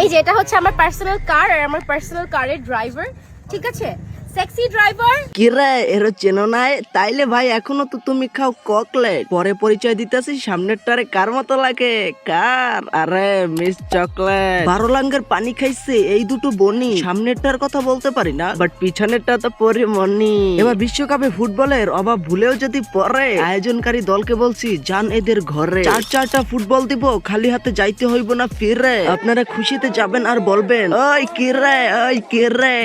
এই যে এটা হচ্ছে আমার পার্সোনাল কার আর আমার পার্সোনাল কারের ড্রাইভার, ঠিক আছে? Sexy driver. কি রে এরো চেনো নাই? তাইলে ভাই এখনো তো তুমি খাও ককলেট। পরে পরিচয় দিতেছি সামনেরটারে কার মতো লাগে? কার? আরে মিস চকলেট। 12 লাঙ্গের পানি খাইছে এই দুটো বনি। সামনেরটার কথা বলতে পারি না, বাট পিছনেরটা তো পরিমণি। এবার বিশ্বকাপে ফুটবলের অভাব ভুলেও যদি পরে, আয়োজনকারী দলকে বলছি যান এদের ঘরে, চারটা ফুটবল দিব, খালি হাতে যাইতে হইব না ফিরে। আপনারা খুশিতে যাবেন আর বলবেন ওই কি রে, ওই কি রে।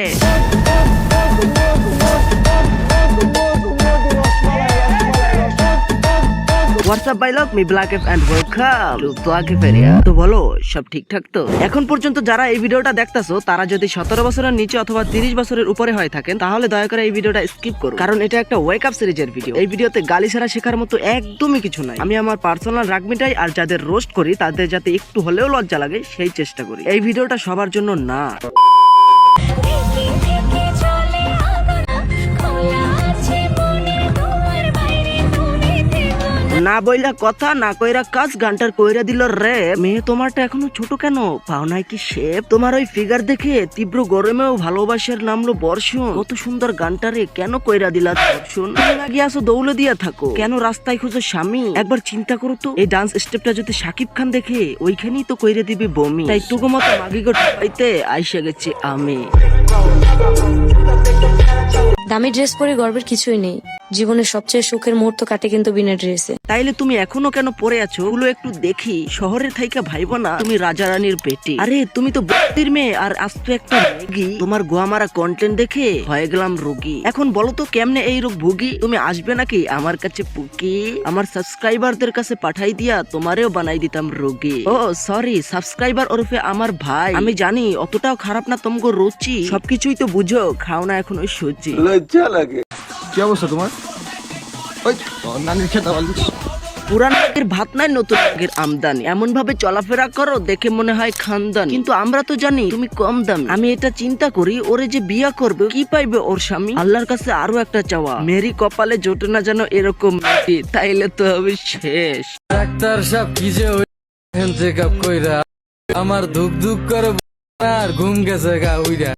WhatsApp bye lock me black F and welcome to black F area. তো বলো সব ঠিকঠাক তো? এখন পর্যন্ত যারা এই ভিডিওটা দেখতাছো তারা যদি 17 বছরের নিচে অথবা 30 বছরের উপরে হয়ে থাকেন তাহলে দয়া করে এই ভিডিওটা স্কিপ করুন, কারণ এটা একটা ওয়েক আপ সিরিজের ভিডিও। এই ভিডিওতে গালি ছাড়া শেখার মতো একদমই কিছু নাই। আমি আমার পার্সোনাল রাগ মিটাই আর যাদের রোস্ট করি তাদের যাতে একটু হলেও লজ্জা লাগে সেই চেষ্টা করি। এই ভিডিওটা সবার জন্য না। না বইলা কথা না কইরা কাজ, গানটার কইরা দিল রে। মেয়ে তোমারটা এখনো ছোট কেন? পাও নাই কি শেপ? তোমার ওই ফিগার দেখে তীব্র গরমেও ভালোবাসার নামলো বর্ষণ। কত সুন্দর গানটারে কেন কইরা দিলা দর্শন? লাগি আসো দৌলে দিয়া থাকো কেন? রাস্তায় খুঁজো স্বামী। একবার চিন্তা করো তো, এই ডান্স স্টেপটা যদি সাকিব খান দেখে ওইখানেই তো কইরা দিবে বমি। তাই তোকে মতো মাগিগো পাইতে আইসা গেছি আমি। দামি ড্রেস পরে গর্বের কিছুই নেই, জীবনের সবচেয়ে সুখের মুহূর্ত কাটে কিন্তু বিনা ড্রেসে। তাইলে তুমি এখনো কেন পরে আছো? গুলো একটু দেখি। শহরের থাইকা ভাইবো না তুমি রাজা রানীর পেটি। আরে তুমি তো বস্তির মেয়ে আর আস্ত একটা মেগি। তোমার গোয়ামারা কন্টেন্ট দেখে হয়ে গেলাম রোগী। এখন বলো তো কেমনে এই রোগ ভুগি? তুমি আসবে নাকি আমার কাছে পুকি? আমার সাবস্ক্রাইবারদের কাছে পাঠাই দিয়া তোমারেও বানাই দিতাম রোগী। ও সরি, সাবস্ক্রাইবার ওরফে আমার ভাই। আমি জানি অতটাও খারাপ না তোমাকে রুচি, সবকিছুই তো বুঝো, খাও না এখন ওই সবজি। লজ্জা লাগে। কি অবস্থা তোমার? ওই নানির খেতে বলিস। পুরান আগের ভাত নাই, নতুন আগের আমদানি। এমন ভাবে চলাফেরা করো দেখে মনে হয় খানদান, কিন্তু আমরা তো জানি তুমি কম দামি। আমি এটা চিন্তা করি ওরে যে বিয়া করবে কি পাইবে ওর স্বামী। আল্লাহর কাছে আরো একটা চাওয়া, মেরি কপালে জোটে না যেন এরকম মেয়েটি, তাইলে তো হবে শেষ। ডাক্তার সাহেব কি যে চেক আপ কইরা আমার ধুক ধুক করে আর ঘুম গেছে গা উইরা,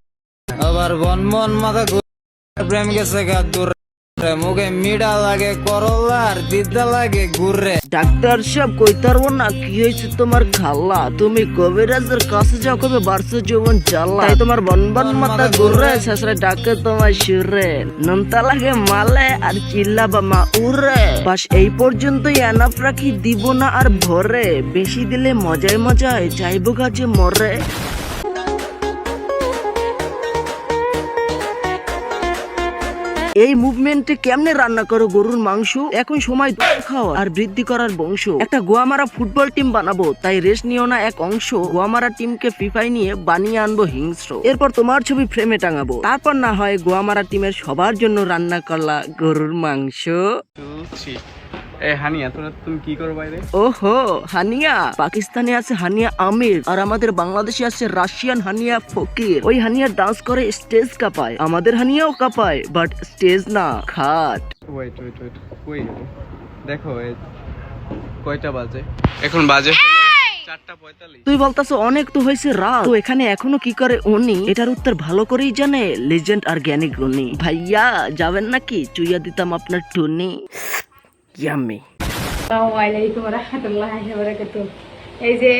আবার বন মন মাথা প্রেম গেছে গা দূর, মুখে মিডা লাগে করলা আর দিদা লাগে ঘুরে। ডাক্তার সাহেব কইতে পারবো না কি হয়েছে তোমার খাল্লা। তুমি কবিরাজের কাছে যাও কবে বারসো জীবন জ্বালা, তাই তোমার বনবন মাথা ঘুরে শেষরে ডাকে তোমার সুরে। নন্তা লাগে মালে আর চিল্লা বা মা উড়ে। বাস এই পর্যন্তই এনাফ রাখি, দিব না আর ভরে। বেশি দিলে মজায় মজায় যাইব গাছে মরে। এই মুভমেন্টে কেমনে রান্না করো গরুর মাংস? এখন সময় খাওয়া আর বৃদ্ধি করার বংশ। একটা গোয়ামারা ফুটবল টিম বানাবো, তাই রেস্ট নিও না এক অংশ। গোয়ামারা টিমকে ফিফাই নিয়ে বানিয়ে আনবো হিংস্র। এরপর তোমার ছবি ফ্রেমে টাঙাবো, তারপর না হয় গোয়ামারা টিমের সবার জন্য রান্না করলা গরুর মাংস। হানিয়া তুমি কি করো বাইরে? ওহো হানিয়া, পাকিস্তানে আছে হানিয়া আমির আর আমাদের বাংলাদেশে আছে রাশিয়ান হানিয়া ফকির। ওই হানিয়া ডান্স করে স্টেজ কাঁপায়, আমাদের হানিয়াও কাঁপায়, বাট স্টেজ না খাট। ওয়েট কই দেখো কয়টা বাজে? এখন বাজে 4:45। তুই বলতাছো অনেক তো হয়েছে রাত, তো এখানে এখনো কি করে উনি? এটার উত্তর ভালো করেই জানে লেজেন্ড আর জ্ঞানী গুণী। ভাইয়া যাবেন নাকি? চুইয়া দিতাম আপনার টুনি। ইয়াম্মি। আসসালামু আলাইকুম ওয়া রাহমাতুল্লাহি ওয়া বারাকাতুহু। এই যে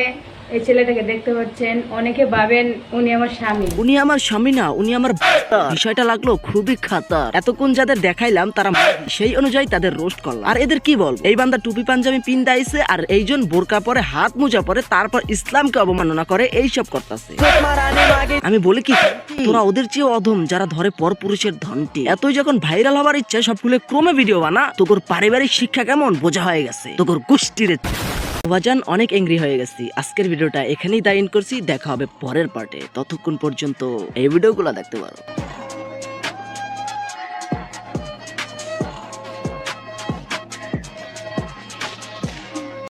এই ছেলেটাকে দেখতে পাচ্ছেন, অনেকে ভাবেন উনি আমার স্বামী। উনি আমার স্বামী না, উনি আমার বাবা। বিষয়টা লাগলো খুবই খাতার। এতক্ষণ যাদের দেখাইলাম তারা সেই অনুযায়ী তাদের রোস্ট করলাম। আর এদের কি বল, এই বান্দা টুপি পাঞ্জাবি পিন দাইছে আর এইজন বোরকা পরে হাত মোজা পরে তারপর ইসলামকে অবমাননা করে এইসব করতেছে। আমি বলি কি তোরা ওদের চেয়ে অধম যারা ধরে পর পুরুষের ধনটি। এতই যখন ভাইরাল হবার ইচ্ছে সব ফুলে ক্রমে ভিডিও বানা। তোর পারিবারিক শিক্ষা কেমন বোঝা হয়ে গেছে, তোর গোষ্ঠীরে বাজান। অনেক এংরি হয়ে গেছি, আজকের ভিডিওটা এখানেই দাইন করছি। দেখা হবে পরের পার্টে, ততক্ষণ পর্যন্ত এই ভিডিওগুলো দেখতে পারো।